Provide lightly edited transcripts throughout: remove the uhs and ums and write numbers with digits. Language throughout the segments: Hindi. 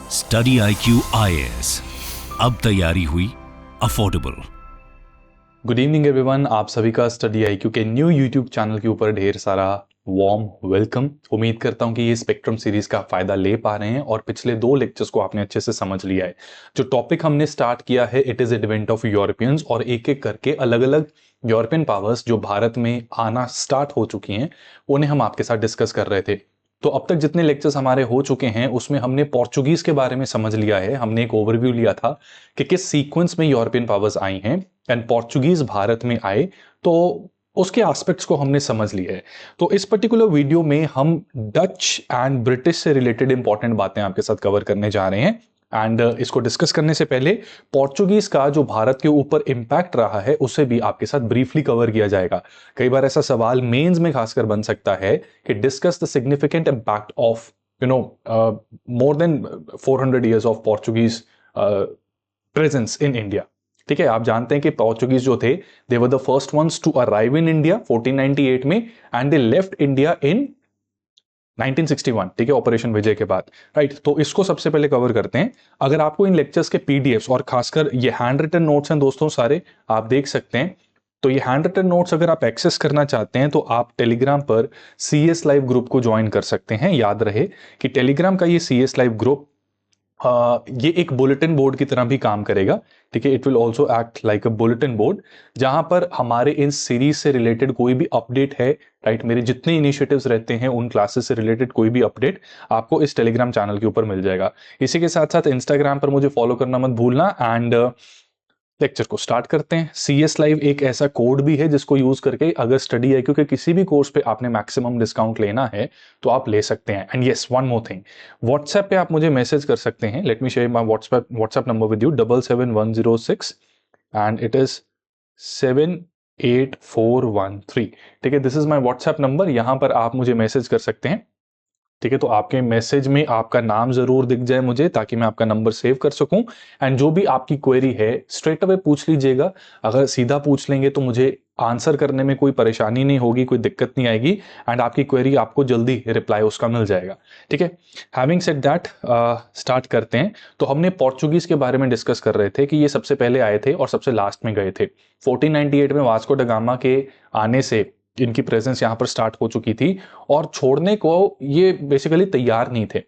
स्टडी IQ IAS, अब तैयारी हुई अफोर्डेबल। गुड इवनिंग एवरीवन, आप सभी का स्टडी IQ के न्यू यूट्यूब चैनल के ऊपर ढेर सारा वार्म वेलकम। उम्मीद करता हूं कि ये स्पेक्ट्रम सीरीज का फायदा ले पा रहे हैं और पिछले 2 लेक्चर्स को आपने अच्छे से समझ लिया है। जो टॉपिक हमने स्टार्ट किया है it is advent of Europeans, और एक एक करके अलग अलग यूरोपियन पावर्स जो भारत में आना स्टार्ट हो चुकी हैं उन्हें हम आपके साथ डिस्कस कर रहे थे। तो अब तक जितने लेक्चर्स हमारे हो चुके हैं उसमें हमने पोर्चुगीज के बारे में समझ लिया है। हमने एक ओवरव्यू लिया था कि किस सीक्वेंस में यूरोपियन पावर्स आई हैं एंड पोर्चुगीज भारत में आए, तो उसके एस्पेक्ट्स को हमने समझ लिया है। तो इस पर्टिकुलर वीडियो में हम डच एंड ब्रिटिश से रिलेटेड इंपॉर्टेंट बातें आपके साथ कवर करने जा रहे हैं। एंड इसको डिस्कस करने से पहले पोर्चुगीज का जो भारत के ऊपर इंपैक्ट रहा है उसे भी आपके साथ ब्रीफली कवर किया जाएगा। कई बार ऐसा सवाल मेंस में खासकर बन सकता है कि discuss the significant impact of more than 400 years of Portuguese presence in India. ठीक है, आप जानते हैं कि पोर्चुगीज जो थे they were the first ones to arrive in India 1498 में and they left India in 1961। ठीक है, ऑपरेशन विजय के बाद। राइट, तो इसको सबसे पहले कवर करते हैं। अगर आपको इन लेक्चर्स के पीडीएफ्स और खासकर ये हैंड रिटन नोट्स हैं दोस्तों, सारे आप देख सकते हैं। तो ये हैंड रिटन नोट्स अगर आप एक्सेस करना चाहते हैं तो आप टेलीग्राम पर CS लाइव ग्रुप को ज्वाइन कर सकते हैं। याद रहे कि टेलीग्राम का ये CS लाइव ग्रुप ये एक बुलेटिन बोर्ड की तरह भी काम करेगा। ठीक है, it will also act like a bulletin board, जहां पर हमारे इन सीरीज से रिलेटेड कोई भी अपडेट है, राइट, मेरे जितने इनिशिएटिव्स रहते हैं उन क्लासेस से रिलेटेड कोई भी अपडेट आपको इस टेलीग्राम चैनल के ऊपर मिल जाएगा। इसी के साथ साथ इंस्टाग्राम पर मुझे फॉलो करना मत भूलना। एंड लेक्चर को स्टार्ट करते हैं। CS लाइव एक ऐसा कोड भी है जिसको यूज करके अगर स्टडी IQ के किसी भी कोर्स पे आपने मैक्सिमम डिस्काउंट लेना है तो आप ले सकते हैं। And yes, one more thing, WhatsApp पे आप मुझे मैसेज कर सकते हैं। Let me share my WhatsApp number with you, 77106 and it is 78413। ठीक है, this is my WhatsApp number. यहां पर आप मुझे मैसेज कर सकते हैं। ठीक है, तो आपके मैसेज में आपका नाम जरूर दिख जाए मुझे, ताकि मैं आपका नंबर सेव कर सकूं। एंड जो भी आपकी क्वेरी है स्ट्रेट अवे पूछ लीजिएगा। अगर सीधा पूछ लेंगे तो मुझे आंसर करने में कोई परेशानी नहीं होगी, कोई दिक्कत नहीं आएगी एंड आपकी क्वेरी आपको जल्दी रिप्लाई उसका मिल जाएगा। ठीक है, हैविंग सेड दैट स्टार्ट करते हैं। तो हमने पोर्चुगीज के बारे में डिस्कस कर रहे थे कि ये सबसे पहले आए थे और सबसे लास्ट में गए थे। 1498 में वास्को ड गामा के आने से इनकी प्रेजेंस यहाँ पर स्टार्ट हो चुकी थी और छोड़ने को ये बेसिकली तैयार नहीं थे।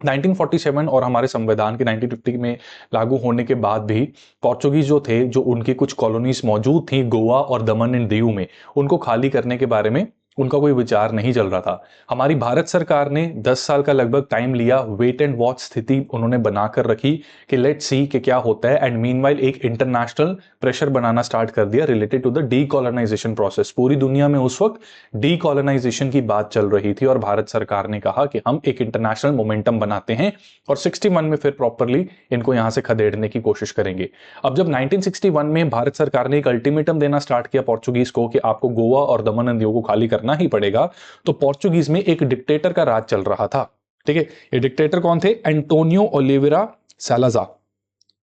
1947 और हमारे संविधान के 1950 में लागू होने के बाद भी पोर्चुगीज जो थे, जो उनकी कुछ कॉलोनीज मौजूद थी गोवा और दमन एंड दीव में, उनको खाली करने के बारे में उनका कोई विचार नहीं चल रहा था। हमारी भारत सरकार ने 10 साल का लगभग टाइम लिया, वेट एंड वॉच स्थिति उन्होंने बनाकर रखी कि लेट्स सी कि क्या होता है। एंड मीनवाइल एक इंटरनेशनल प्रेशर बनाना स्टार्ट कर दिया रिलेटेड टू द डीकॉलोनाइजेशन प्रोसेस। पूरी दुनिया में उस वक्त डीकॉलोनाइजेशन की बात चल रही थी और भारत सरकार ने कहा कि हम एक इंटरनेशनल मोमेंटम बनाते हैं और 61 में फिर प्रॉपरली इनको यहां से खदेड़ने की कोशिश करेंगे। अब जब 1961 में भारत सरकार ने एक अल्टीमेटम देना स्टार्ट किया पोर्चुगीज को कि आपको गोवा और दमन एंड दीव को खाली करना ही पड़ेगा, तो पोर्चुगीज में एक डिक्टेटर का राज चल रहा था। ठीक है, ये डिक्टेटर कौन थे? Antonio Oliveira Salazar.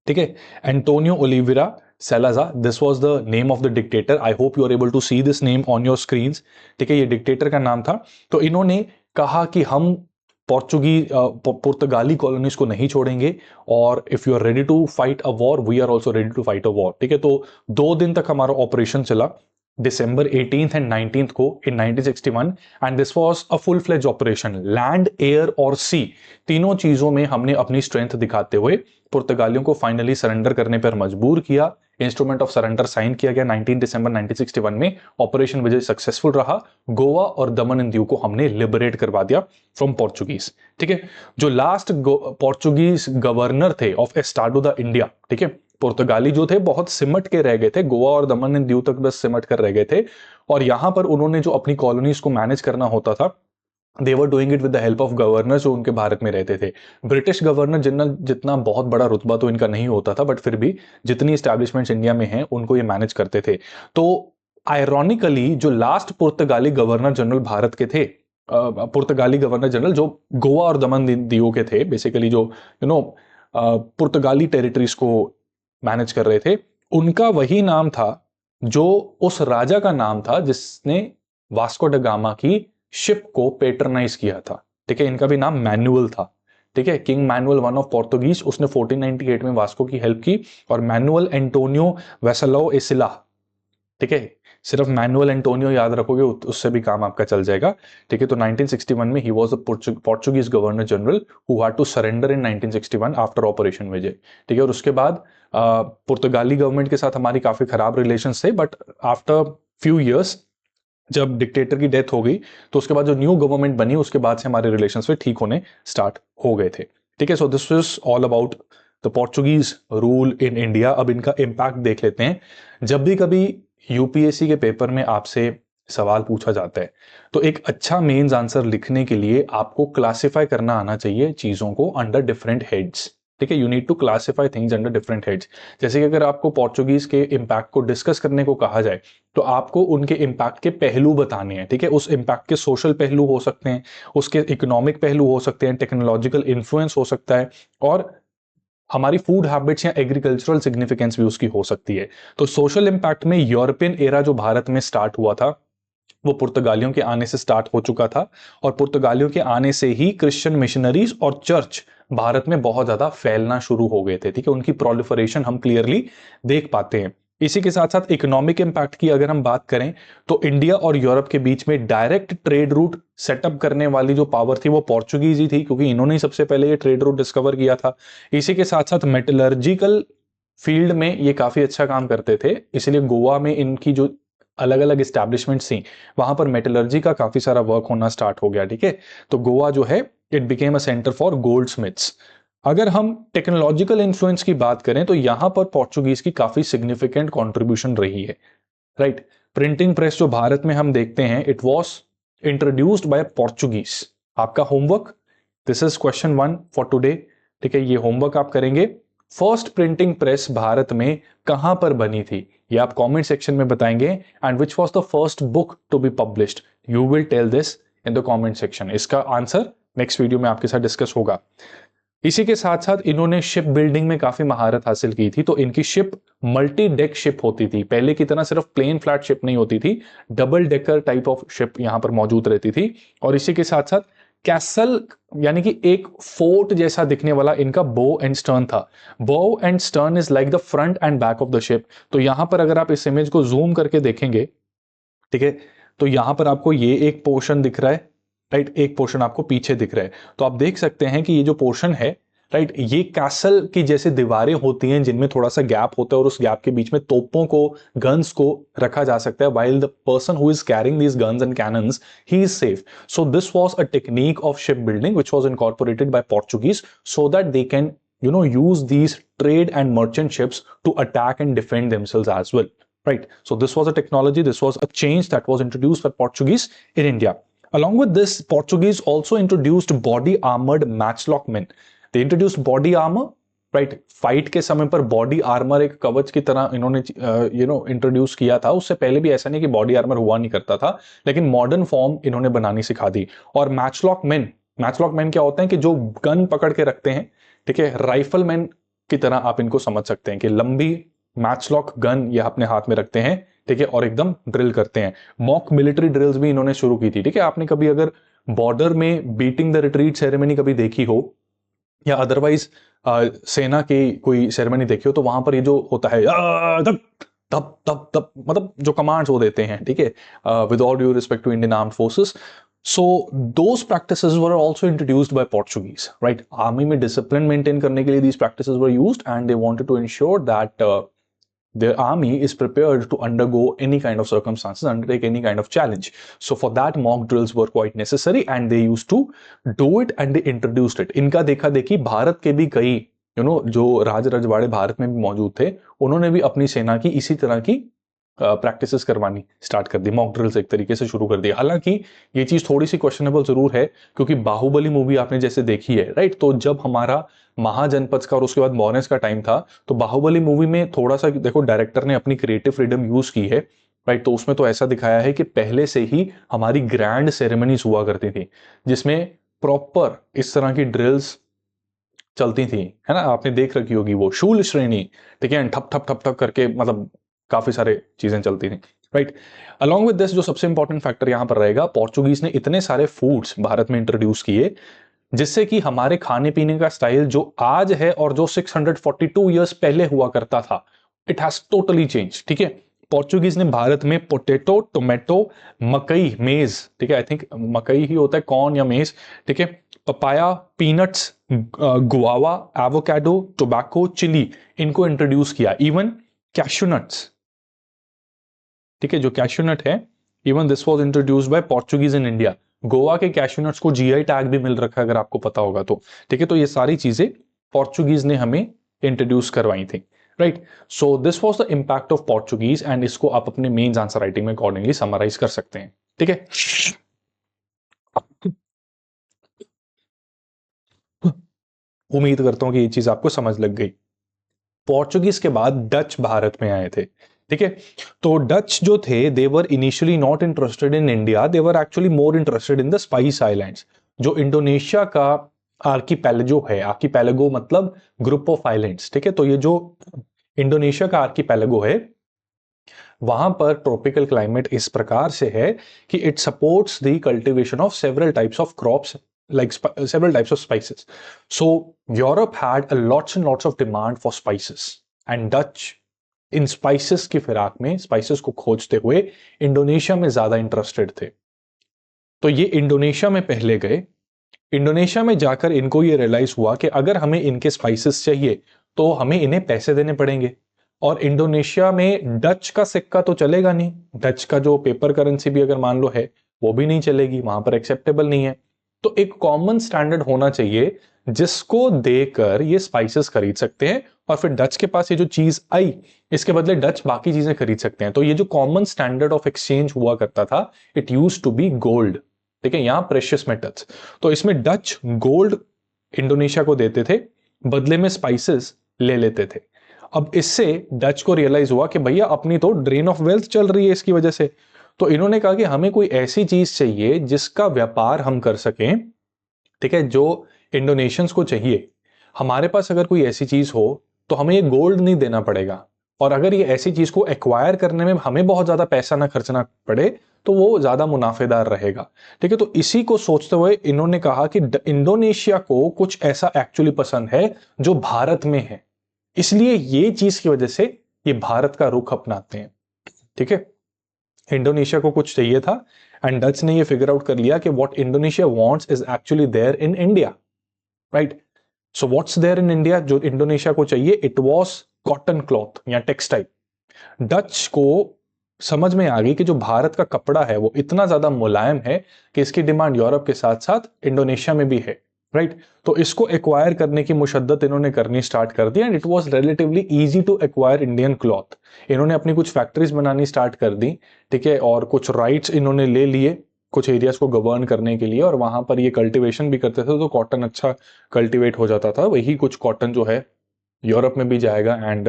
ठीक है, Antonio Oliveira Salazar, this was the name of the dictator. I hope you are able to see this name on your screens. ठीक है, ये डिक्टेटर का नाम था। तो इन्होंने कहा कि हम पुर्तगाली कॉलोनीज को नहीं छोड़ेंगे और if you are ready to fight a war we are also ready to fight a war. ठीक है, तो 2 दिन तक हमारा ऑपरेशन चला, December 18th एंड 19th को in 1961, and this was a full fledge operation. Land, air और सी तीनों चीजों में हमने अपनी स्ट्रेंथ दिखाते हुए पुर्तगालियों को फाइनली सरेंडर करने पर मजबूर किया। इंस्ट्रूमेंट ऑफ सरेंडर साइन किया गया 19 दिसंबर 1961 में। ऑपरेशन विजय सक्सेसफुल रहा। गोवा और दमन एंड दीव को हमने लिबरेट करवा दिया फ्रॉम पोर्चुगीज। ठीक है, जो लास्ट पोर्चुगीज गवर्नर थे ऑफ एस्टाडो द इंडिया, ठीक है, पुर्तगाली जो थे बहुत सिमट के रह गए थे, गोवा और दमन एंड दीव तक बस सिमट कर रह गए थे। और यहां पर उन्होंने जो अपनी कॉलोनीज को मैनेज करना होता था, they were doing it with the help of governor जो उनके भारत में रहते थे। ब्रिटिश गवर्नर जनरल जितना बहुत बड़ा रुतबा तो इनका नहीं होता था, बट फिर भी जितनी एस्टैब्लिशमेंट्स इंडिया में हैं उनको ये मैनेज करते थे। तो आयरॉनिकली जो लास्ट पुर्तगाली गवर्नर जनरल भारत के थे, पुर्तगाली गवर्नर जनरल जो गोवा और दमन दीव के थे, बेसिकली जो पुर्तगाली टेरिटरीज को मैनेज कर रहे थे, उनका वही नाम था जो उस राजा का नाम था जिसने वास्को ड गामा की शिप को पेट्रनाइज किया था। ठीक है, इनका भी नाम मैनुअल था। ठीक है, king manual one of Portuguese, उसने 1498 में वास्को की हेल्प की, और मैनुअल एंटोनियो वेसलो एसिला, ठीक है, सिर्फ मैनुअल एंटोनियो याद रखोगे उससे भी काम आपका चल जाएगा, ठीक है। तो 1961 में he was the Portuguese governor general who had to surrender in 1961 after operation Vijay, ठीक है। और उसके बाद पुर्तगाली गवर्नमेंट के साथ हमारी काफी खराब रिलेशंस थे, बट आफ्टर फ्यू इयर्स जब डिक्टेटर की डेथ हो गई तो उसके बाद जो न्यू गवर्नमेंट बनी उसके बाद से हमारे रिलेशंस फिर ठीक होने स्टार्ट हो गए थे, ठीक है। So this is all about the Portuguese rule in India. अब इनका इम्पैक्ट देख लेते हैं। जब भी कभी यूपीएससी के पेपर में आपसे सवाल पूछा जाता है तो एक अच्छा मेंस आंसर लिखने के लिए आपको क्लासिफाई करना आना चाहिए चीजों को अंडर डिफरेंट हेड्स, ठीक है। You need to classify things under different heads. जैसे कि अगर आपको पोर्चुगीज के इम्पैक्ट को डिस्कस करने को कहा जाए तो आपको उनके इम्पैक्ट के पहलू बताने हैं, ठीक है। उस इम्पैक्ट के सोशल पहलू हो सकते हैं, उसके इकोनॉमिक पहलू हो सकते हैं, टेक्नोलॉजिकल इन्फ्लुएंस हो सकता है, और हमारी फूड हैबिट्स या एग्रीकल्चरल सिग्निफिकेंस भी उसकी हो सकती है। तो सोशल इंपैक्ट में यूरोपियन एरा जो भारत में स्टार्ट हुआ था वो पुर्तगालियों के आने से स्टार्ट हो चुका था, और पुर्तगालियों के आने से ही क्रिश्चियन मिशनरीज और चर्च भारत में बहुत ज्यादा फैलना शुरू हो गए थे, ठीक है। उनकी प्रोलिफरेशन हम क्लियरली देख पाते हैं। इसी के साथ साथ इकोनॉमिक इंपैक्ट की अगर हम बात करें तो इंडिया और यूरोप के बीच में डायरेक्ट ट्रेड रूट सेटअप करने वाली जो पावर थी वो पोर्चुगीज ही थी, क्योंकि इन्होंने ही सबसे पहले ये ट्रेड रूट डिस्कवर किया था। इसी के साथ साथ मेटलर्जिकल फील्ड में ये काफी अच्छा काम करते थे, इसलिए गोवा में इनकी जो अलग अलग इस्टेब्लिशमेंट्स थी वहां पर मेटलर्जी का काफी सारा वर्क होना स्टार्ट हो गया, ठीक है। तो गोवा जो है it became a centre for gold Smiths. अगर हम टेक्नोलॉजिकल इन्फ्लुएंस की बात करें तो यहां पर पोर्चुगीज की काफी सिग्निफिकेंट कंट्रीब्यूशन रही है, राइट। प्रिंटिंग प्रेस जो भारत में हम देखते हैं it was introduced by Portuguese. आपका homework, this is question 1 for today, ठीक है। ये होमवर्क आप करेंगे। फर्स्ट प्रिंटिंग प्रेस भारत में कहां पर बनी थी ये आप कमेंट सेक्शन में बताएंगे, and which was the first book to be published, you will tell this in the comment section. इसका आंसर नेक्स्ट वीडियो में आपके साथ डिस्कस होगा। इसी के साथ साथ इन्होंने शिप बिल्डिंग में काफी महारत हासिल की थी, तो इनकी शिप मल्टी डेक शिप होती थी, पहले की तरह सिर्फ प्लेन फ्लैट शिप नहीं होती थी, double decker type of ship यहां पर मौजूद रहती थी। और इसी के साथ साथ कैसल यानी कि एक फोर्ट जैसा दिखने वाला इनका बो एंड स्टर्न था। Bow and stern is like the front end back of the ship. तो यहां पर अगर आप इस इमेज को जूम करके देखेंगे, ठीक है, तो यहां पर आपको ये एक पोर्शन दिख रहा है, राइट, एक पोर्शन आपको पीछे दिख रहा है। तो आप देख सकते हैं कि ये जो पोर्शन है, राइट, ये कैसल की जैसे दीवारें होती हैं जिनमें थोड़ा सा गैप होता है और उस गैप के बीच में तोपों को, गन्स को रखा जा सकता है, while the person who is carrying these guns and cannons he is safe. So this was a technique of shipbuilding which was incorporated by Portuguese so that they can use these trade and merchant ships to attack and defend themselves as well, right? So this was a technology, this was a change that was introduced by Portuguese in India. Along with this, Portuguese also introduced body armored matchlock men. They introduced body armor, right? Fight के समय पर बॉडी आर्मर एक कवच की तरह इन्होंने इंट्रोड्यूस किया था। उससे पहले भी ऐसा नहीं कि बॉडी आर्मर हुआ नहीं करता था, लेकिन मॉडर्न फॉर्म इन्होंने बनानी सिखा दी। और मैचलॉक मैन क्या होते हैं कि जो गन पकड़ के रखते हैं, ठीक है, राइफल मैन की तरह आप इनको समझ सकते हैं कि लंबी मैचलॉक गन ये अपने हाथ में रखते हैं, ठीक है, और एकदम ड्रिल करते हैं। मॉक मिलिट्री ड्रिल्स भी इन्होंने शुरू की थी, ठीक है। आपने कभी अगर बॉर्डर में बीटिंग द रिट्रीट सेरेमनी कभी देखी हो या अदरवाइज सेना की कोई सेरेमनी देखी हो तो वहां पर ये जो होता है तब तब तब तब मतलब जो कमांड्स वो देते हैं, ठीक है, with all due respect to Indian armed forces. So those practices were also introduced by Portuguese, right. Army में डिसिप्लिन मेंटेन करने के लिए these practices were used and they wanted to ensure that their army is prepared to undergo any kind of circumstances, undertake any kind of challenge. So for that mock drills were quite necessary and they used to do it and they introduced it. इनका देखा देखी भारत के भी कई जो राज रजवाड़े भारत में भी मौजूद थे उन्होंने भी अपनी सेना की इसी तरह की प्रैक्टिसेस करवानी स्टार्ट कर दी, मॉक ड्रिल्स एक तरीके से शुरू कर दी। हालांकि ये चीज थोड़ी सी क्वेश्चनेबल जरूर है क्योंकि बाहुबली मूवी आपने जैसे देखी है, राइट। तो जब हमारा महाजनपथ का और उसके बाद मॉनेस का टाइम था तो बाहुबली मूवी में थोड़ा सा देखो डायरेक्टर ने अपनी क्रिएटिव फ्रीडम यूज की है, राइट। तो उसमें तो ऐसा दिखाया है कि पहले से ही हमारी ग्रैंड सेरेमनीज हुआ करती थी जिसमें प्रॉपर इस तरह की ड्रिल्स चलती थी, है ना। आपने देख रखी होगी वो शूल श्रेणी, ठीक है, ठप ठप ठप ठप करके मतलब काफी सारे चीजें चलती थी, राइट। अलॉन्ग विद दिस जो सबसे इंपॉर्टेंट फैक्टर यहां पर रहेगा, पोर्चुगीज ने इतने सारे फूड्स भारत में इंट्रोड्यूस किए जिससे कि हमारे खाने पीने का स्टाइल जो आज है और जो 642 ईयर्स पहले हुआ करता था, इट हैज टोटली चेंज। ठीक है, पोर्चुगीज ने भारत में पोटैटो, टोमेटो, मकई, मेज, ठीक है, आई थिंक मकई ही होता है, कॉर्न या मेज, ठीक है, papaya, peanuts, guava, avocado, tobacco, chilli, इनको इंट्रोड्यूस किया। इवन कैशू नट्स, ठीक है, जो कैशू नट है, even this was introduced by Portuguese in India. Goa के कैशू नट्स को जीआई टैग भी मिल रखा है, अगर आपको पता होगा तो। ठीक है, तो ये सारी चीजें पोर्चुगीज ने हमें इंट्रोड्यूस करवाई थी, right. So this was the impact of Portuguese, and इसको आप अपने मेंस आंसर राइटिंग में अकॉर्डिंगली समराइज कर सकते हैं। ठीक है, उम्मीद करता हूं कि ये चीज आपको समझ लग गई। पोर्चुगीज के बाद डच भारत में आए थे। ठीक है, तो डच जो थे, they were initially not interested in India, they were actually more interested in the spice islands, जो इंडोनेशिया का आर्कीपेलागो है। आर्कीपेलागो मतलब ग्रुप ऑफ आइलैंड्स। ठीक है, तो ये जो इंडोनेशिया का आर्कीपेलागो है, वहां पर ट्रॉपिकल क्लाइमेट इस प्रकार से है कि it supports the cultivation of several types of crops, like several types of spices. So Europe had a lots and lots of demand for spices, and Dutch in spices की फिराक में, स्पाइसेस को खोजते हुए इंडोनेशिया में ज्यादा इंटरेस्टेड थे। तो ये इंडोनेशिया में पहले गए। इंडोनेशिया में जाकर इनको ये रियलाइज हुआ कि अगर हमें इनके स्पाइसेस चाहिए तो हमें इन्हें पैसे देने पड़ेंगे, और इंडोनेशिया में डच का सिक्का तो चलेगा नहीं, डच का जो पेपर करेंसी भी अगर मान लो है वो भी नहीं चलेगी, वहां पर एक्सेप्टेबल नहीं है। तो एक कॉमन स्टैंडर्ड होना चाहिए जिसको देकर ये स्पाइसेस खरीद सकते हैं, और फिर डच के पास ये जो चीज आई, इसके बदले डच बाकी चीजें खरीद सकते हैं। तो ये जो कॉमन स्टैंडर्ड ऑफ एक्सचेंज हुआ करता था, it use to be gold. ठीक है, यहां प्रेशियस मेटल्स, तो इसमें डच गोल्ड इंडोनेशिया को देते थे, बदले में स्पाइसेस ले लेते थे। अब इससे डच को रियलाइज हुआ कि भैया अपनी तो ड्रेन ऑफ वेल्थ चल रही है इसकी वजह से। तो इन्होंने कहा कि हमें कोई ऐसी चीज चाहिए जिसका व्यापार हम कर सकें, ठीक है, जो इंडोनेशियंस को चाहिए। हमारे पास अगर कोई ऐसी चीज हो तो हमें ये गोल्ड नहीं देना पड़ेगा, और अगर ये ऐसी चीज को एक्वायर करने में हमें बहुत ज्यादा पैसा ना खर्चना पड़े तो वो ज्यादा मुनाफेदार रहेगा। ठीक है, तो इसी को सोचते हुए इन्होंने कहा कि इंडोनेशिया को कुछ ऐसा एक्चुअली पसंद है जो भारत में है, इसलिए ये चीज की वजह से ये भारत का रुख अपनाते हैं। ठीक है, इंडोनेशिया को कुछ चाहिए था, एंड डच ने ये फिगर आउट कर लिया कि what Indonesia wants is actually there in India, right. So what's there in India, जो इंडोनेशिया को चाहिए, इट वाज कॉटन क्लॉथ या टेक्सटाइल। डच को समझ में आ गई कि जो भारत का कपड़ा है वो इतना ज्यादा मुलायम है कि इसकी डिमांड यूरोप के साथ साथ इंडोनेशिया में भी है, राइट। तो इसको एक्वायर करने की मुशद्दत इन्होंने करनी स्टार्ट कर दी, and it was relatively easy to acquire Indian cloth. इन्होंने अपनी कुछ फैक्ट्रीज बनानी स्टार्ट कर दी, ठीक है, और कुछ राइट्स इन्होंने ले लिए कुछ एरियाज को गवर्न करने के लिए, और वहां पर ये कल्टीवेशन भी करते थे, तो कॉटन अच्छा कल्टीवेट हो जाता था। वही कुछ कॉटन जो है यूरोप में भी जाएगा, एंड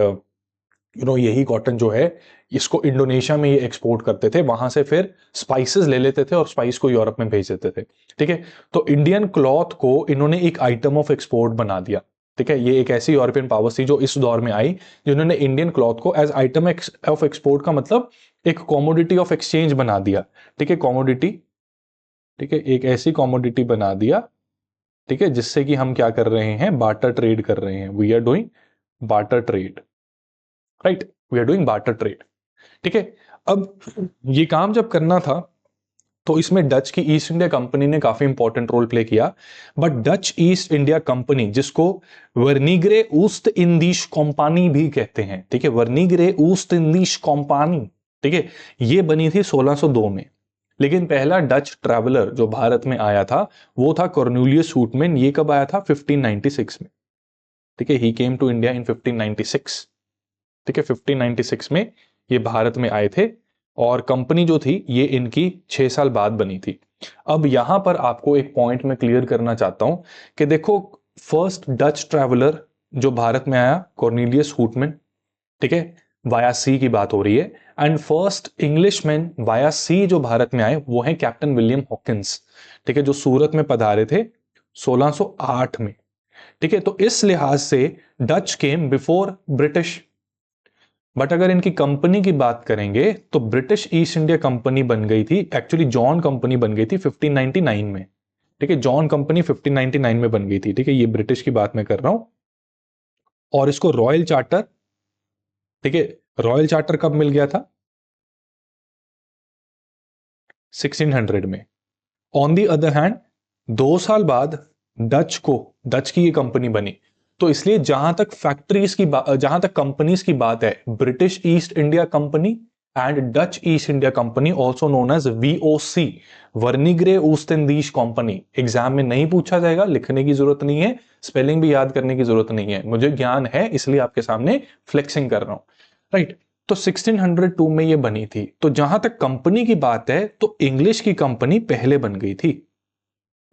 यही कॉटन जो है इसको इंडोनेशिया में ये एक्सपोर्ट करते थे, वहां से फिर स्पाइसेस ले लेते थे और स्पाइस को यूरोप में भेज देते थे। ठीक है, तो इंडियन क्लॉथ को इन्होंने एक आइटम ऑफ एक्सपोर्ट बना दिया। ठीक है, ये एक ऐसी यूरोपियन पावर थी जो इस दौर में आई, जिन्होंने इंडियन क्लॉथ को एज आइटम ऑफ एक्सपोर्ट का मतलब एक कॉमोडिटी ऑफ एक्सचेंज बना दिया। ठीक है, कॉमोडिटी, ठीक है, एक ऐसी कॉमोडिटी बना दिया, ठीक है, जिससे कि हम क्या कर रहे हैं, बार्टर ट्रेड कर रहे हैं। We are doing barter trade, right, we are doing barter trade. ठीक है, अब ये काम जब करना था तो इसमें डच की ईस्ट इंडिया कंपनी ने काफी इंपॉर्टेंट रोल प्ले किया। But Dutch East India company, जिसको वर्निग्रे ऊस्ट इंदीश कंपनी भी कहते हैं, ठीक है, वर्निग्रे ऊस्ट इंदीश कंपनी, ठीक है, ये बनी थी 1602 में। लेकिन पहला डच ट्रैवलर जो भारत में आया था वो था कॉर्नेलियस हूटमैन। ये कब आया था, 1596 में। ठीक है, ही केम टू इंडिया इन 1596। ठीक है, 1596 में ये भारत में आए थे, और कंपनी जो थी ये इनकी 6 साल बाद बनी थी। अब यहां पर आपको एक पॉइंट में क्लियर करना चाहता हूं कि देखो, फर्स्ट डच ट्रैवलर जो भारत में आया, कॉर्नेलियस हूटमैन, ठीक है, वाया सी की बात हो रही है, एंड फर्स्ट इंग्लिशमैन वाया सी जो भारत में आए वो है कैप्टन विलियम हॉकिंस, ठीक है, जो सूरत में पधारे थे 1608 में। ठीक है, तो इस लिहाज से Dutch came before British. But अगर इनकी कंपनी की बात करेंगे तो ब्रिटिश ईस्ट इंडिया कंपनी बन गई थी, एक्चुअली जॉन कंपनी बन गई थी 1599 में। ठीक है, जॉन कंपनी 1599 में बन गई थी। ठीक है, ये ब्रिटिश की बात मैं कर रहा हूं। और इसको रॉयल चार्टर, ठीक है, रॉयल चार्टर कब मिल गया था? 1600 में। ऑन दी अदर हैंड 2 साल बाद डच की ये कंपनी बनी। तो इसलिए जहां तक कंपनीज की बात है, British East India Company and Dutch East India Company, also known as VOC, वर्निग्रे ऊस्टेंदीश कंपनी, एग्जाम में नहीं पूछा जाएगा, लिखने की जरूरत नहीं है, स्पेलिंग भी याद करने की जरूरत नहीं है, मुझे ज्ञान है इसलिए आपके सामने फ्लेक्सिंग कर रहा हूं, राइट। तो 1602 में ये बनी थी। तो जहां तक कंपनी की बात है तो इंग्लिश की कंपनी पहले बन गई थी।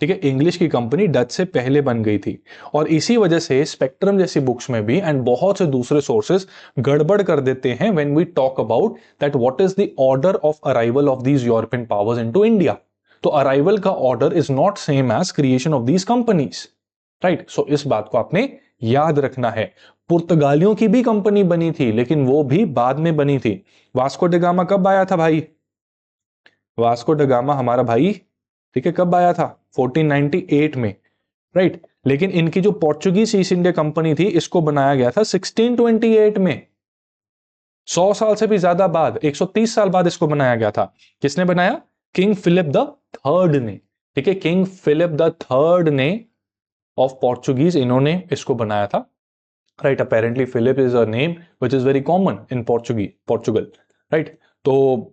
ठीक है, इंग्लिश की कंपनी डच से पहले बन गई थी। और इसी वजह से स्पेक्ट्रम जैसी बुक्स में भी एंड बहुत से दूसरे सोर्सेस गड़बड़ कर देते हैं when we talk about that what is the order of arrival of these European powers into India. तो अराइवल का order is not same as creation of these companies, right. So इस बात को आपने याद रखना है। पुर्तगालियों की भी कंपनी बनी थी लेकिन वो भी बाद में बनी थी। वास्को ड गामा कब आया था भाई? वास्को ड गामा हमारा भाई, ठीक है, कब आया था? 1498 में, राइट। लेकिन इनकी जो पोर्चुगीज ईस्ट इंडिया कंपनी थी इसको बनाया गया था 1628 में। 100 साल से भी ज्यादा बाद, 130 साल बाद इसको बनाया गया था। किसने बनाया? किंग फिलिप द थर्ड ने। ठीक है, किंग फिलिप द थर्ड ने ऑफ पोर्चुगीज, इन्होंने इसको बनाया था, राइट। Apparently Philip is a name which is very common in Portugal, right. तो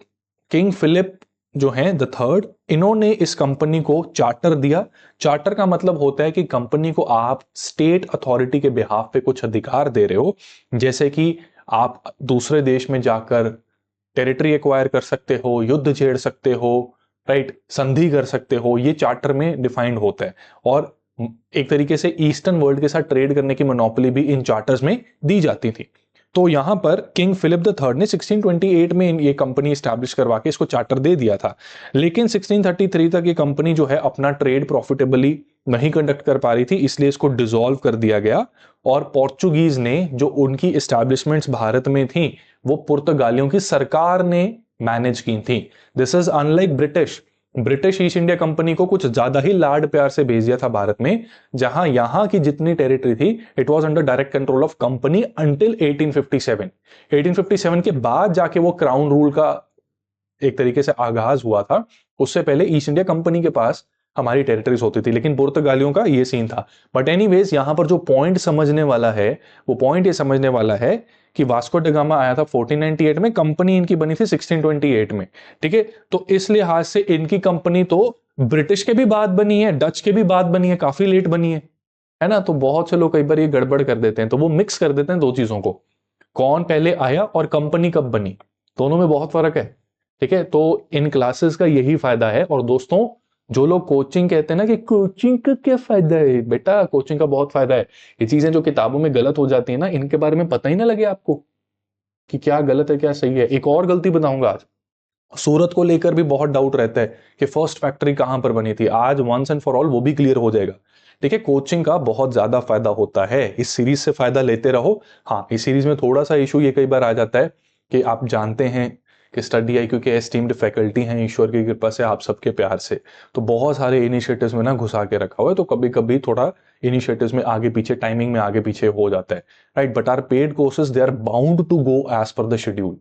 किंग फिलिप जो है द थर्ड, इन्होंने इस कंपनी को चार्टर दिया। चार्टर का मतलब होता है कि कंपनी को आप स्टेट अथॉरिटी के बिहाफ पे कुछ अधिकार दे रहे हो, जैसे कि आप दूसरे देश में जाकर टेरिटरी एक्वायर कर सकते हो, युद्ध छेड़ सकते हो, राइट, संधि कर सकते हो, ये चार्टर में डिफाइंड होता है। और एक तरीके से ईस्टर्न वर्ल्ड के साथ ट्रेड करने की मोनोपोली भी इन चार्टर्स में दी जाती थी। तो यहां पर किंग फिलिप द थर्ड ने 1628 में ये कंपनी स्टैब्लिश करवा के इसको चार्टर दे दिया था। लेकिन 1633 तक ये कंपनी जो है अपना ट्रेड प्रॉफिटेबली नहीं कंडक्ट कर पा रही थी, इसलिए इसको डिसॉल्व कर दिया गया। और पोर्चुगीज ने जो उनकी एस्टैब्लिशमेंट्स भारत में थी वो पुर्तगालियों की सरकार ने मैनेज की थी। This is unlike British East India company को कुछ ज्यादा ही लाड प्यार से भेज दिया था भारत में, जहां यहां की जितनी टेरिटरी थी it was under direct control of company until 1857। 1857 के बाद जाके वो क्राउन रूल का एक तरीके से आगाज हुआ था। उससे पहले ईस्ट इंडिया कंपनी के पास हमारी टेरिटरीज होती थी, लेकिन पुर्तगालियों का ये सीन था। बट एनीवेज यहां पर जो पॉइंट समझने वाला है वो पॉइंट ये समझने वाला है कि वास्को ड गामा आया था 1498 में, कंपनी इनकी बनी थी 1628 में। ठीक है, तो इस लिहाज से इनकी कंपनी तो ब्रिटिश के भी बाद बनी है, डच के भी बाद बनी है, काफी लेट बनी है ना। तो बहुत से लोग कई बार ये गड़बड़ कर देते हैं, तो वो मिक्स कर देते हैं दो चीजों को, कौन पहले आया और कंपनी कब बनी, दोनों में बहुत फर्क है। ठीक है, तो इन क्लासेस का यही फायदा है। और दोस्तों, जो लोग कोचिंग कहते हैं ना कि कोचिंग का क्या फायदा है, बेटा कोचिंग का बहुत फायदा है। ये चीजें जो किताबों में गलत हो जाती है ना, इनके बारे में पता ही ना लगे आपको कि क्या गलत है क्या सही है। एक और गलती बताऊंगा आज, सूरत को लेकर भी बहुत डाउट रहता है कि फर्स्ट फैक्ट्री कहां पर बनी थी। आज वंस एंड फॉर ऑल वो भी क्लियर हो जाएगा। ठीक है, कोचिंग का बहुत ज्यादा फायदा होता है, इस सीरीज से फायदा लेते रहो। हाँ, इस सीरीज में थोड़ा सा इशू ये कई बार आ जाता है कि आप जानते हैं कि स्टडी IQ के एस्टीम्ड फैकल्टी हैं ईश्वर की कृपा से, आप सबके प्यार से, तो बहुत सारे इनिशिएटिव्स में ना घुसा के रखा हुआ है, तो कभी कभी थोड़ा इनिशिएटिव्स में आगे पीछे, टाइमिंग में आगे पीछे हो जाता है, right. But are paid courses they are bound to go as per the schedule.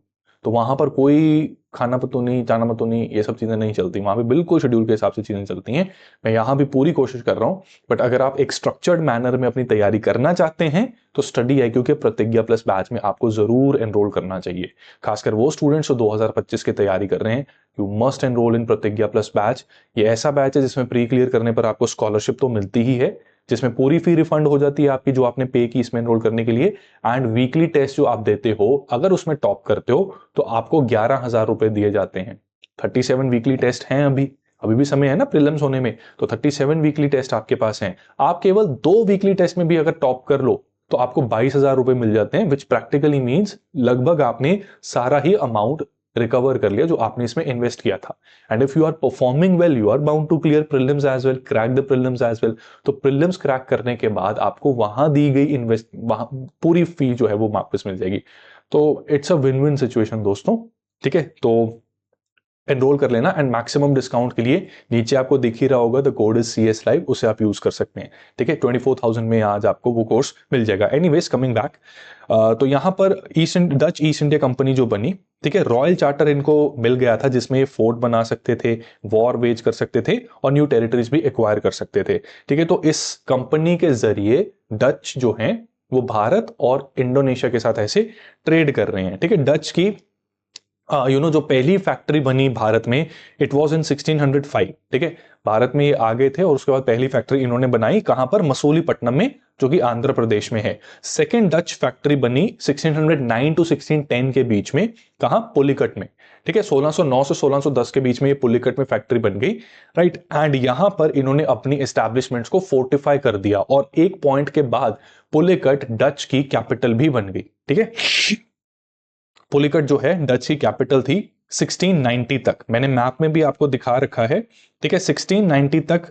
तो वहां पर कोई खाना पतूनी जाना मतूनी ये सब चीजें नहीं चलती, वहां पे बिल्कुल शेड्यूल के हिसाब से चीजें चलती हैं। मैं यहां भी पूरी कोशिश कर रहा हूं, बट अगर आप एक स्ट्रक्चर्ड मैनर में अपनी तैयारी करना चाहते हैं तो स्टडी IQ के प्रतिज्ञा प्लस बैच में आपको जरूर एनरोल करना चाहिए। खासकर वो स्टूडेंट्स जो 2025 की तैयारी कर रहे हैं, यू मस्ट एनरोल इन प्रतिज्ञा प्लस बैच। ये ऐसा बैच है जिसमें प्री क्लियर करने पर आपको स्कॉलरशिप तो मिलती ही है, जिसमें पूरी फी रिफंड हो जाती है आपकी जो आपने पे की इसमें एनरोल करने के लिए, एंड वीकली टेस्ट जो आप देते हो अगर उसमें टॉप करते हो तो आपको 11,000 रुपए दिए जाते हैं। 37 वीकली टेस्ट हैं, अभी भी समय है ना प्रीलिम्स होने में, तो 37 वीकली टेस्ट आपके पास हैं। आप केवल 2 वीकली टेस्ट में भी अगर टॉप कर लो तो आपको 22,000 रुपए मिल जाते हैं, विच प्रैक्टिकली मीन्स लगभग आपने सारा ही अमाउंट रिकवर कर लिया जो आपने इसमें इन्वेस्ट किया था। And if you are performing well you are bound to clear prelims as well, crack the prelims as well. तो प्रीलिम्स क्रैक करने के बाद आपको वहां दी गई वहां पूरी फी जो है वो वापस मिल जाएगी। तो it's a win win situation दोस्तों। ठीक है, तो एनरोल कर लेना एंड मैक्सिमम डिस्काउंट के लिए नीचे आपको दिख ही रहा होगा, the code is CS live, उसे आप यूज कर सकते हैं। ठीक है, 24,000 में आज आपको वो कोर्स मिल जाएगा। एनीवेज कमिंग बैक, तो यहाँ पर डच ईस्ट इंडिया कंपनी जो बनी, ठीक है, रॉयल चार्टर इनको मिल गया था जिसमें ये फोर्ट बना सकते थे, वॉर वेज कर सकते थे और न्यू टेरिटरीज भी एक्वायर कर सकते थे। ठीक है, तो इस कंपनी के जरिए डच जो हैं वो भारत और इंडोनेशिया के साथ ऐसे ट्रेड कर रहे हैं। ठीक है, डच की जो पहली फैक्ट्री बनी भारत में, इट वाज इन 1605। ठीक है, भारत में ये आ गए थे और उसके बाद पहली फैक्ट्री इन्होंने बनाई कहां पर, मसूलीपट्टनम में, जो कि आंध्र प्रदेश में है। सेकेंड डच फैक्ट्री बनी 1609 टू 1610 के बीच में, कहां, पुलिकट में। ठीक है, 1609 से 1610 के बीच में ये पुलिकट में फैक्ट्री बन गई, राइट। एंड यहां पर इन्होंने अपनी एस्टैब्लिशमेंट्स को फोर्टिफाई कर दिया और एक पॉइंट के बाद पुलिकट डच की कैपिटल भी बन गई। ठीक है, पुलिकट जो है डच की कैपिटल थी 1690 तक, मैंने मैप में भी आपको दिखा रखा है। ठीक है, 1690 तक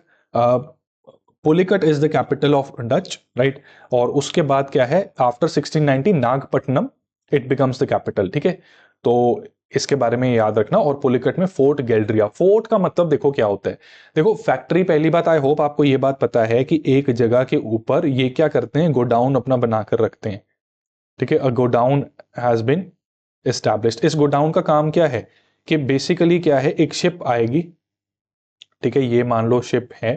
Pulicat is the capital of Dutch, right. और उसके बाद क्या है, after 1690 Nagapattinam it becomes the capital. ठीक है, तो इसके बारे में याद रखना। और पुलिकट में फोर्ट गैलरिया, फोर्ट का मतलब देखो क्या होता है। देखो फैक्ट्री, पहली बात, आई होप आपको ये बात पता है कि एक जगह के ऊपर ये क्या करते हैं, गोडाउन अपना बनाकर रखते हैं। ठीक है, अ गोडाउन हैज बिन एस्टैब्लिश्ड। इस गोडाउन का काम क्या है कि बेसिकली क्या है, एक शिप आएगी, ठीक है, ये मान लो शिप है।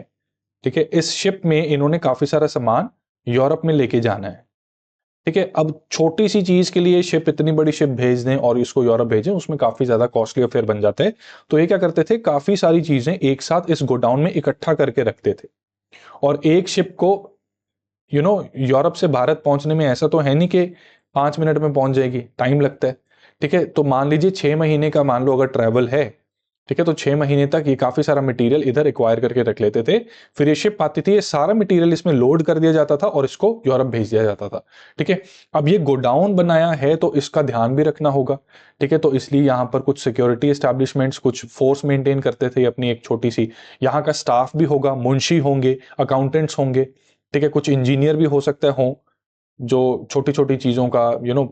ठीक है, इस शिप में इन्होंने काफी सारा सामान यूरोप में लेके जाना है। ठीक है, अब छोटी सी चीज के लिए शिप, इतनी बड़ी शिप भेज दें और इसको यूरोप भेजें, उसमें काफी ज्यादा कॉस्टली अफेयर बन जाता है। तो ये क्या करते थे, काफी सारी चीजें एक साथ इस गोडाउन में इकट्ठा करके रखते थे। और एक शिप को यूरोप से भारत पहुंचने में ऐसा तो है नहीं कि 5 मिनट में पहुंच जाएगी, टाइम लगता है। ठीक है, तो मान लीजिए 6 महीने का मान लो अगर ट्रैवल है, ठीक है, तो 6 महीने तक ये काफी सारा मटेरियल इधर एक्वायर करके रख लेते थे। फिर ये शिप आती थी, ये सारा मटेरियल इसमें लोड कर दिया जाता था और इसको यूरोप भेज दिया जाता था। ठीक है, अब ये गोडाउन बनाया है तो इसका ध्यान भी रखना होगा। ठीक है, तो इसलिए यहाँ पर कुछ सिक्योरिटी एस्टैब्लिशमेंट्स, कुछ फोर्स मेंटेन करते थे अपनी एक छोटी सी। यहाँ का स्टाफ भी होगा, मुंशी होंगे, अकाउंटेंट्स होंगे, ठीक है, कुछ इंजीनियर भी हो सकते हो जो छोटी छोटी चीजों का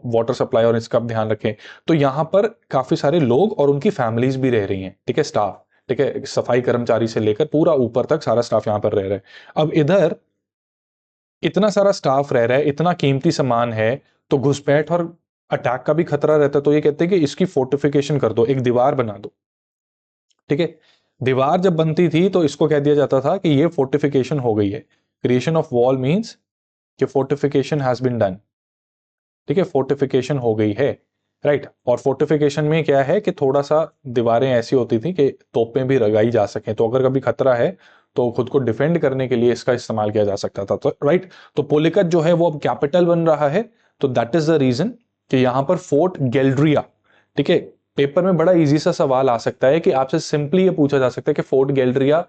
वाटर सप्लाई और इसका ध्यान रखें। तो यहाँ पर काफी सारे लोग और उनकी फैमिलीज भी रह रही हैं। ठीक है, स्टाफ, ठीक है, सफाई कर्मचारी से लेकर पूरा ऊपर तक सारा स्टाफ यहाँ पर रह रहा है। अब इधर इतना सारा स्टाफ रह रहा है, इतना कीमती सामान है, तो घुसपैठ और अटैक का भी खतरा रहता है। तो ये कहते हैं कि इसकी फोर्टिफिकेशन कर दो, एक दीवार बना दो। ठीक है, दीवार जब बनती थी तो इसको कह दिया जाता था कि ये फोर्टिफिकेशन हो गई है। क्रिएशन ऑफ वॉल मीन्स कि फोर्टिफिकेशन हैज बीन डन। ठीक है, फोर्टिफिकेशन हो गई है, राइट। और फोर्टिफिकेशन में क्या है कि थोड़ा सा दीवारें ऐसी होती थी कि तोपें भी लगाई जा सकें, तो अगर कभी खतरा है तो खुद को डिफेंड करने के लिए इसका इस्तेमाल किया जा सकता था। तो राइट, तो पुलिकट जो है वो अब कैपिटल बन रहा है, तो दैट इज द रीजन कि यहां पर फोर्ट गैलरिया। ठीक है, पेपर में बड़ा इजी सा सवाल आ सकता है कि आपसे सिंपली ये पूछा जा सकता है कि फोर्ट गैलरिया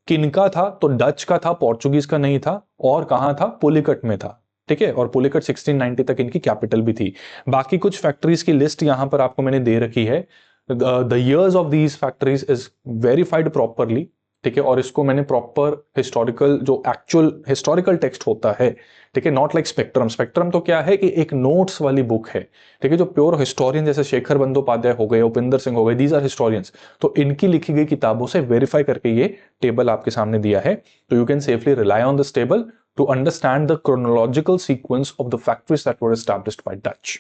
किनका था, तो डच का था, पोर्चुगीज का नहीं था। और कहां था, पुलिकट में था। ठीक है, और पुलिकट 1690 तक इनकी कैपिटल भी थी। बाकी कुछ फैक्ट्रीज की लिस्ट यहां पर आपको मैंने दे रखी है। The years of these factories is verified properly. ठीक है, और इसको मैंने प्रॉपर हिस्टोरिकल, जो एक्चुअल हिस्टोरिकल टेक्स्ट होता है, ठीक है, नॉट लाइक स्पेक्ट्रम। स्पेक्ट्रम तो क्या है कि एक नोट्स वाली बुक है। ठीक है, जो प्योर हिस्टोरियन जैसे शेखर बंदोपाध्याय हो गए, उपिंदर सिंह हो गए, दीज आर हिस्टोरियंस, तो इनकी लिखी गई किताबों से वेरीफाई करके ये टेबल आपके सामने दिया है। तो you can safely rely on this table to understand the chronological sequence of the factories that were established by Dutch,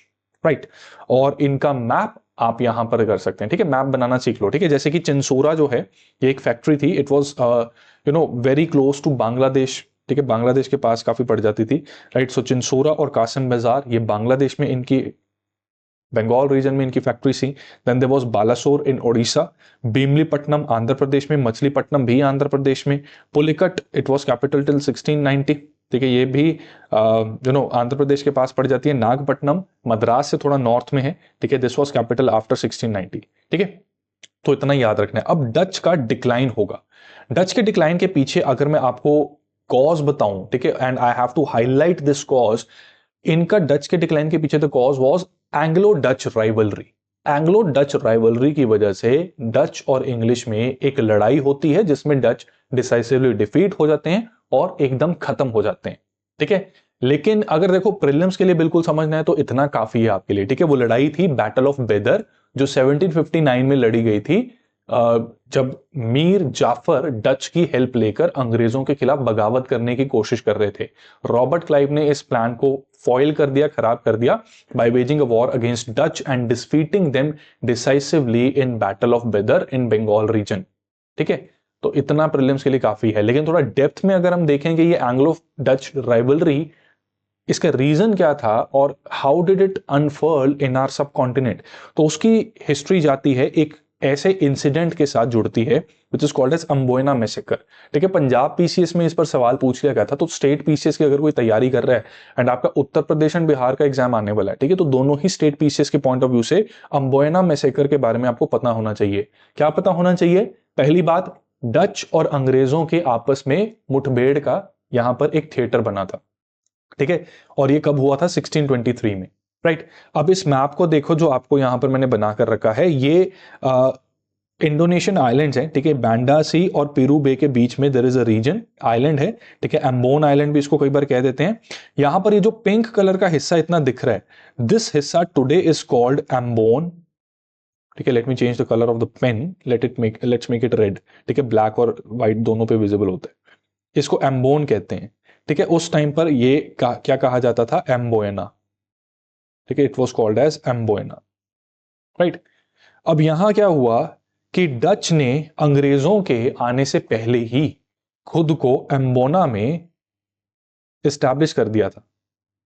right? और इनका मैप आप यहां पर कर सकते हैं। ठीक है, मैप बनाना सीख लो। ठीक है, जैसे कि चिंसोरा जो है, ये एक फैक्ट्री थी, it was very close to Bangladesh. ठीक है, बांग्लादेश के पास काफी पड़ जाती थी, राइट। सो चिंसोरा और कासिम बाजार, ये बांग्लादेश में इनकी, बंगाल रीजन में इनकी फैक्ट्री थी। देन देयर वाज बालासोर इन ओडिशा, भीमलीपट्टनम आंध्र प्रदेश में, मछलीपट्टनम भी आंध्र प्रदेश में, Pulicat it was capital till 1690। ठीक है, ये भी आंध्र प्रदेश के पास पड़ जाती है। नागपट्टनम मद्रास से थोड़ा नॉर्थ में है। ठीक है, दिस वाज कैपिटल आफ्टर 1690। ठीक है, तो इतना याद रखना है। अब डच का डिक्लाइन होगा। डच के डिक्लाइन के पीछे अगर मैं आपको कॉज बताऊं, ठीक है, and I have to highlight this cause, इनका डच के डिक्लाइन के पीछे the cause was Anglo Dutch rivalry. Anglo Dutch rivalry की वजह से डच और इंग्लिश में एक लड़ाई होती है जिसमें डच डिसाइसिवली डिफीट हो जाते हैं और एकदम खत्म हो जाते हैं। ठीक है, लेकिन अगर देखो प्रीलिम्स के लिए बिल्कुल समझना है तो इतना काफी है आपके लिए। ठीक है, वो लड़ाई थी बैटल ऑफ बेदर, जो 1759 में लड़ी गई थी जब मीर जाफर डच की हेल्प लेकर अंग्रेजों के खिलाफ बगावत करने की कोशिश कर रहे थे। रॉबर्ट क्लाइव ने इस प्लान को फॉइल कर दिया, खराब कर दिया, by waging a war against Dutch and defeating them decisively in battle of Bedara in Bengal reason. ठीक है, तो इतना प्रीलिम्स के लिए काफी है। लेकिन थोड़ा डेप्थ में अगर हम देखेंगे ये एंग्लो डच राइवलरी, इसका रीजन क्या था और how did it unfurl in our subcontinent, तो उसकी हिस्ट्री जाती है एक ऐसे इंसिडेंट के साथ जुड़ती है which is called as Amboyna massacre. ठीक है, पंजाब पीसीएस में इस पर सवाल पूछ लिया गया था, तो स्टेट पीसीएस की अगर कोई तैयारी कर रहा है एंड आपका उत्तर प्रदेश एंड बिहार का एग्जाम आने वाला है, ठीक है, तो दोनों ही स्टेट पीसीएस के पॉइंट ऑफ व्यू से अम्बोयना मैसेकर के बारे में आपको पता होना चाहिए। क्या पता होना चाहिए? पहली बात, डच और अंग्रेजों के आपस में मुठभेड़ का यहां पर एक थिएटर बना था। ठीक है, और ये कब हुआ था? 1623 में। राइट, अब इस मैप को देखो जो आपको यहां पर मैंने बना कर रखा है, ये इंडोनेशियन आइलैंड्स हैं। ठीक है, बांडा सी और पेरू बे के बीच में there is a region, island है। ठीक है, एम्बोन आइलैंड भी इसको कई बार कह देते हैं। यहां पर ये जो पिंक कलर का हिस्सा इतना दिख रहा है, दिस हिस्सा टुडे इज कॉल्ड एम्बोन। ठीक है, let me change the colour of the pen, let's make it red. ठीक है, ब्लैक और व्हाइट दोनों पे विजिबल होता है, इसको एम्बोन कहते हैं। ठीक है, उस टाइम पर ये क्या कहा जाता था? एम्बोयना। ठीक है, it was called as Amboyna. Right, अब यहां क्या हुआ कि डच ने अंग्रेजों के आने से पहले ही खुद को एम्बोना में इस्टेब्लिश कर दिया था।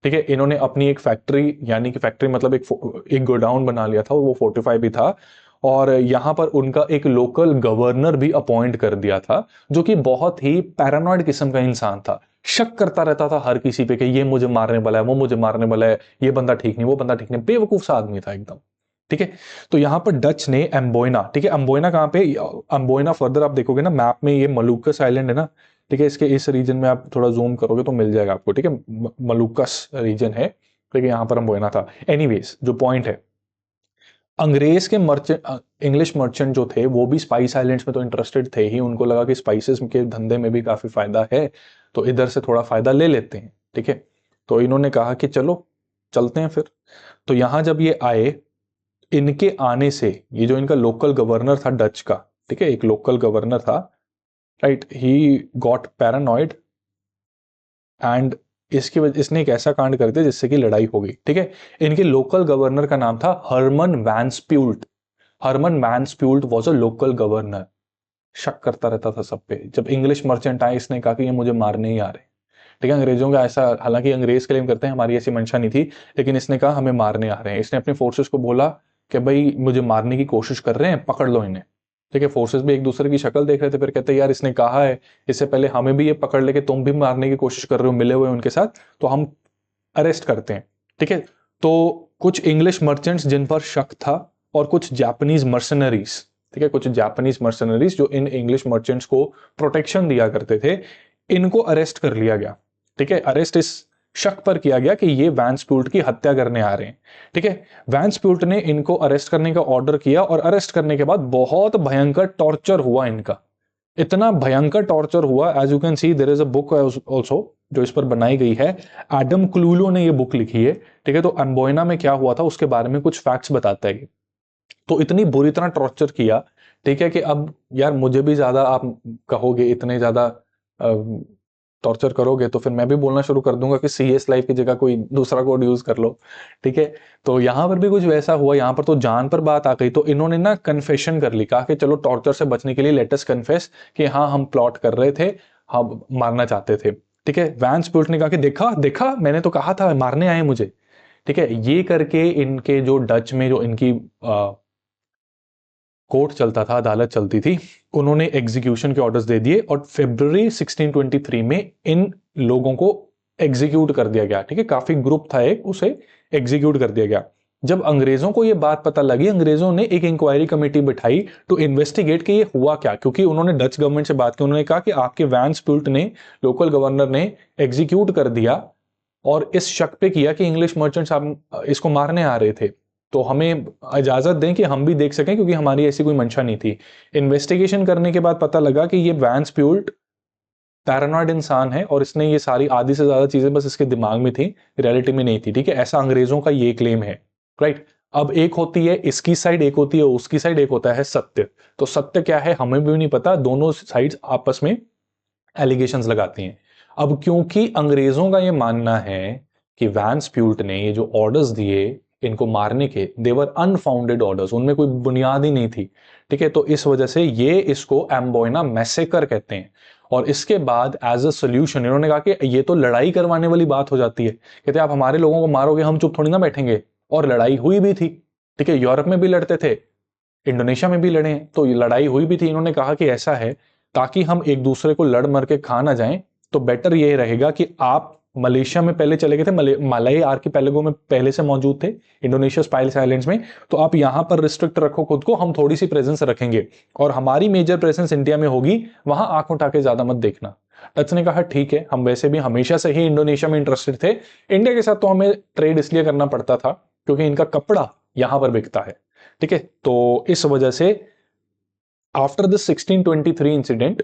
ठीक है, इन्होंने अपनी एक फैक्ट्री, यानी कि फैक्ट्री मतलब एक गोडाउन बना लिया था, वो फोर्टिफाई भी था, और यहां पर उनका एक लोकल गवर्नर भी अपॉइंट कर दिया था, जो कि बहुत ही पैरानॉइड किस्म का इंसान था। शक करता रहता था हर किसी पे कि ये मुझे मारने वाला है, वो मुझे मारने वाला है, ये बंदा ठीक नहीं, वो बंदा ठीक नहीं, बेवकूफ सा आदमी था एकदम। ठीक है, तो यहां पर डच ने एम्बोयना, ठीक है, एम्बोयना कहां पे? एम्बोयना फर्दर आप देखोगे ना मैप में, ये मलुकस आइलैंड है ना। ठीक है, इसके इस रीजन में आप थोड़ा जूम करोगे तो मिल जाएगा आपको। ठीक है, मलुकस रीजन है। ठीक है, यहां पर एम्बोयना था। एनीवेज, जो पॉइंट है, अंग्रेज के मर्चेंट, इंग्लिश मर्चेंट जो थे, वो भी स्पाइस आइलैंड्स में तो इंटरेस्टेड थे ही। उनको लगा कि स्पाइसेस के धंधे में भी काफी फायदा है, तो इधर से थोड़ा फायदा ले लेते हैं। ठीक है, तो इन्होंने कहा कि चलो चलते हैं फिर। तो यहां जब ये आए, इनके आने से ये जो इनका लोकल गवर्नर था डच का, ठीक है, एक लोकल गवर्नर था, right, he got paranoid and इसकी वजह, इसने एक ऐसा कांड कर दिया जिससे कि लड़ाई हो गई। ठीक है, इनके लोकल गवर्नर का नाम था Herman Van Speult. Herman Van Speult was a local governor. शक करता रहता था सब पे। जब इंग्लिश मर्चेंट आए, इसने कहा कि ये मुझे मारने ही आ रहे हैं। ठीक है, अंग्रेजों का ऐसा, हालांकि अंग्रेज क्लेम करते हैं हमारी ऐसी मंशा नहीं थी, लेकिन इसने कहा हमें मारने आ रहे हैं। इसने अपने फोर्सेस को बोला कि भाई मुझे मारने की कोशिश कर रहे हैं, पकड़ लो इन्हें। ठीक है, फोर्सेस भी एक दूसरे की शक्ल देख रहे थे, फिर कहते यार इसने कहा है इससे पहले हमें भी ये पकड़ ले कि तुम भी मारने की कोशिश कर रहे हो, मिले हुए उनके साथ, तो हम अरेस्ट करते हैं। ठीक है, तो कुछ इंग्लिश मर्चेंट्स जिन पर शक था, और कुछ जापानीज मर्सनरीज, ठीक है, कुछ जापानीज मर्सनरीज जो इन इंग्लिश मर्चेंट्स को प्रोटेक्शन दिया करते थे, इनको अरेस्ट कर लिया गया। ठीक है, अरेस्ट इस शक पर किया गया कि ये वैनस्प्यूल्ट की हत्या करने आ रहे हैं। ठीक है, वैनस्प्यूल्ट ने इनको अरेस्ट करने का ऑर्डर किया, और अरेस्ट करने के बाद बहुत भयंकर टॉर्चर हुआ इनका। इतना भयंकर टॉर्चर हुआ, as you can see there is a book also जो इस पर बनाई गई है। एडम क्लूलो ने ये बुक लिखी है। ठीक है, तो एम्बोयना में क्या हुआ था उसके बारे में कुछ फैक्ट्स बताता है। तो इतनी बुरी तरह टॉर्चर किया, ठीक है, कि अब यार मुझे भी ज्यादा आप कहोगे, इतने ज्यादा टॉर्चर करोगे तो फिर मैं भी बोलना शुरू कर दूंगा कि CS लाइफ की जगह कोई दूसरा कोड यूज कर लो। ठीक है, तो यहां पर भी कुछ वैसा हुआ। यहां पर तो जान पर बात आ गई, तो इन्होंने ना कन्फेशन कर ली, कहा कि चलो टॉर्चर से बचने के लिए लेटेस्ट कन्फेस कि हाँ हम प्लॉट कर रहे थे, हम मारना चाहते थे। ठीक है, वैनस्प्यूल्ट ने कहा कि देखा देखा, मैंने तो कहा था मारने आए मुझे। ठीक है, ये करके इनके जो डच में जो इनकी कोर्ट चलता था, अदालत चलती थी, उन्होंने एग्जीक्यूशन के ऑर्डर्स दे दिए, और फरवरी 1623 में इन लोगों को एग्जीक्यूट कर दिया गया। ठीक है, काफी ग्रुप था एक, उसे एग्जीक्यूट कर दिया गया। जब अंग्रेजों को यह बात पता लगी, अंग्रेजों ने एक इंक्वायरी कमेटी बिठाई टू इन्वेस्टिगेट कि ये हुआ क्या, क्योंकि उन्होंने डच गवर्नमेंट से बात की। उन्होंने कहा कि आपके वैनस्प्यूल्ट ने, लोकल गवर्नर ने एग्जीक्यूट कर दिया, और इस शक पे किया कि इंग्लिश मर्चेंट्स आप इसको मारने आ रहे थे, तो हमें इजाजत दें कि हम भी देख सकें, क्योंकि हमारी ऐसी कोई मंशा नहीं थी। इन्वेस्टिगेशन करने के बाद पता लगा कि ये वैनस्प्यूल्ट पैरानॉइड इंसान है, और इसने ये सारी आधी से ज्यादा चीजें बस इसके दिमाग में थी, रियलिटी में नहीं थी। ठीक है, ऐसा अंग्रेजों का ये क्लेम है। राइट, अब एक होती है इसकी साइड, एक होती है उसकी साइड, एक होता है सत्य। तो सत्य क्या है हमें भी नहीं पता, दोनों साइड्स आपस में एलिगेशंस लगाती हैं। अब क्योंकि अंग्रेजों का ये मानना है कि वैंस प्यूट ने ये जो ऑर्डर्स दिए इनको मारने के, देवर अनफाउंडेड ऑर्डर्स, उनमें कोई बुनियाद ही नहीं थी, ठीक है। तो इस वजह से ये इसको एम्बोयना मैसेकर कहते हैं। और इसके बाद एज अ सोल्यूशन इन्होंने कहा कि ये तो लड़ाई करवाने वाली बात हो जाती है, कहते आप हमारे लोगों को मारोगे हम चुप थोड़ी ना बैठेंगे। और लड़ाई हुई भी थी, ठीक है, यूरोप में भी लड़ते थे, इंडोनेशिया में भी लड़े हैं, तो ये लड़ाई हुई भी थी। इन्होंने कहा कि ऐसा है ताकि हम एक दूसरे को लड़ मर के खा ना जाएं, तो बेटर ये रहेगा कि आप मलेशिया में पहले चले गए थे, मलय आर्किपेलागो में पहले से मौजूद थे, इंडोनेशिया स्पाइस आइलैंड्स में, तो आप यहां पर रिस्ट्रिक्ट रखो खुद को, हम थोड़ी सी प्रेजेंस रखेंगे और हमारी मेजर प्रेजेंस इंडिया में होगी, वहां आंख उठा के ज्यादा मत देखना। डच ने कहा ठीक है, हम वैसे भी हमेशा से ही इंडोनेशिया में इंटरेस्टेड थे, इंडिया के साथ तो हमें ट्रेड इसलिए करना पड़ता था क्योंकि इनका कपड़ा यहां पर बिकता है, ठीक है। तो इस वजह से आफ्टर दिस 1623 इंसिडेंट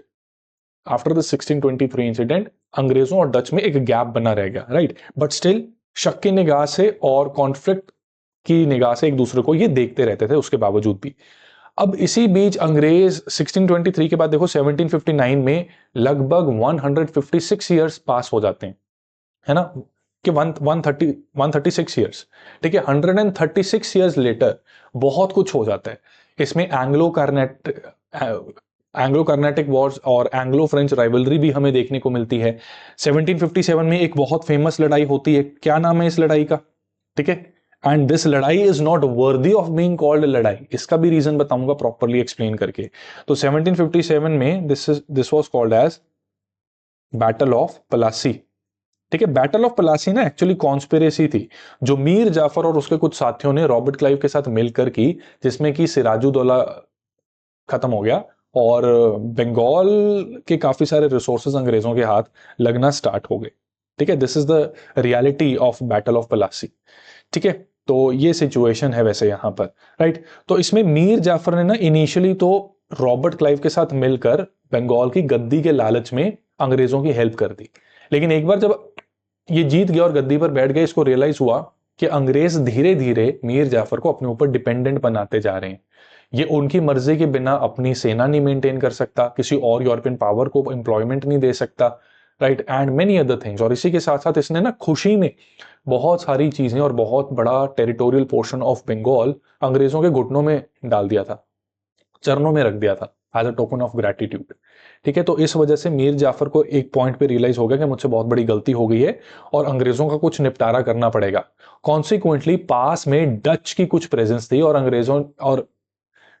अंग्रेजों और डच में एक गैप बना रह गया, राइट। बट स्टिल शक की निगाह से और कॉन्फ्लिक्ट की निगाह से एक दूसरे को ये देखते रहते थे उसके बावजूद भी। अब इसी बीच अंग्रेज 1623 के बाद देखो 1759 में लगभग 156 ईयर्स पास हो जाते हैं, है ना, कि 136 ईयर्स, ठीक है। 136 ईयर्स लेटर बहुत कुछ हो जाता है। इसमें एंग्लो कर्नाटिक वॉर्स और एंग्लो फ्रेंच राइवलरी भी हमें देखने को मिलती है। 1757 में एक बहुत फेमस लड़ाई होती है, क्या नाम है इस लड़ाई का, ठीक है। एंड दिस लड़ाई is not worthy of being called लड़ाई, इसका भी रीजन बताऊंगा प्रॉपरली एक्सप्लेन करके। तो 1757 में this was called as battle of Plassey, ठीक है। बैटल ऑफ पलासी ना एक्चुअली कॉन्स्पिरेसी थी जो मीर जाफर और उसके कुछ साथियों ने रॉबर्ट क्लाइव के साथ मिलकर की, जिसमें कि सिराजुद्दौला खत्म हो गया और बंगाल के काफी सारे रिसोर्सेज अंग्रेजों के हाथ लगना स्टार्ट हो गए, ठीक है। This is the reality of battle of Plassey, ठीक है। तो ये सिचुएशन है वैसे यहां पर, राइट। तो इसमें मीर जाफर ने ना इनिशियली तो रॉबर्ट क्लाइव के साथ मिलकर बंगाल की गद्दी के लालच में अंग्रेजों की हेल्प कर दी, लेकिन एक बार जब ये जीत गया और गद्दी पर बैठ गए, इसको रियलाइज हुआ कि अंग्रेज धीरे धीरे मीर जाफर को अपने ऊपर डिपेंडेंट बनाते जा रहे हैं, ये उनकी मर्जी के बिना अपनी सेना नहीं मेंटेन कर सकता, किसी और यूरोपियन पावर को एम्प्लॉयमेंट नहीं दे सकता, right, and many other things. और इसी के साथ साथ इसने ना खुशी में बहुत सारी चीजें और बहुत बड़ा टेरिटोरियल पोर्शन ऑफ बंगाल अंग्रेजों के घुटनों में डाल दिया था, चरणों में रख दिया था as a token of gratitude, ठीक है। तो इस वजह से मीर जाफर को एक पॉइंट पे रियलाइज हो गया कि मुझसे बहुत बड़ी गलती हो गई है और अंग्रेजों का कुछ निपटारा करना पड़ेगा। कॉन्सिक्वेंटली पास में डच की कुछ प्रेजेंस थी और अंग्रेजों और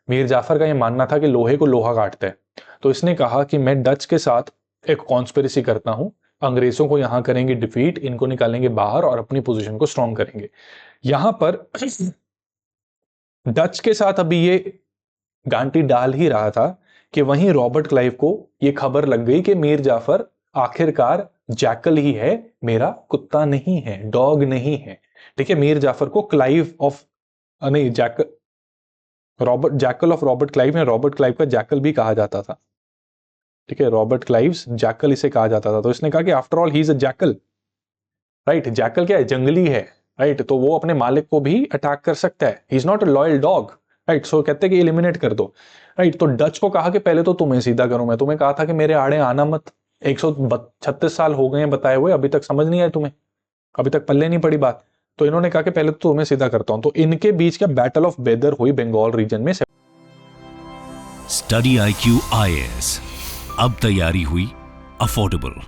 मीर जाफर का यह मानना था कि लोहे को लोहा काटता है, तो इसने कहा कि मैं डच के साथ एक कॉन्स्पिरेसी करता हूं, अंग्रेजों को यहां करेंगे डिफीट, इनको निकालेंगे बाहर और अपनी पोजीशन को स्ट्रांग करेंगे। यहां पर डच के साथ अभी ये गांटी डाल ही रहा था कि वहीं रॉबर्ट क्लाइव को ये खबर लग गई कि मीर जाफर आखिरकार जैकल ही है, मेरा कुत्ता नहीं है, डॉग नहीं है, ठीक है। मीर जाफर को क्लाइव ऑफ नहीं जैकल ऑफ रॉबर्ट क्लाइव ने रॉबर्ट क्लाइव का जैकल भी कहा जाता था, ठीक है। रॉबर्ट क्लाइव्स जैकल इसे कहा जाता था। तो इसने कहा कि after all he is a jackal, right. Jackal क्या है, जंगली है, राइट, तो वो अपने मालिक को भी अटैक कर सकता है, he is not a loyal dog, right. So कहते हैं कि एलिमिनेट कर दो, राइट। तो डच को कहा कि पहले तो तुम्हें सीधा करूं, मैं तुम्हें कहा था कि मेरे आड़े आना मत, 136 साल हो गए हैं बताए हुए, अभी तक समझ नहीं आए तुम्हें, अभी तक पल्ले नहीं पड़ी बात। तो इन्होंने कहा कि पहले तो तुम्हें सीधा करता हूं। तो इनके बीच का बैटल ऑफ बेदर हुई बंगाल रीजन में। स्टडी IQ IAS, अब तैयारी हुई अफोर्डेबल।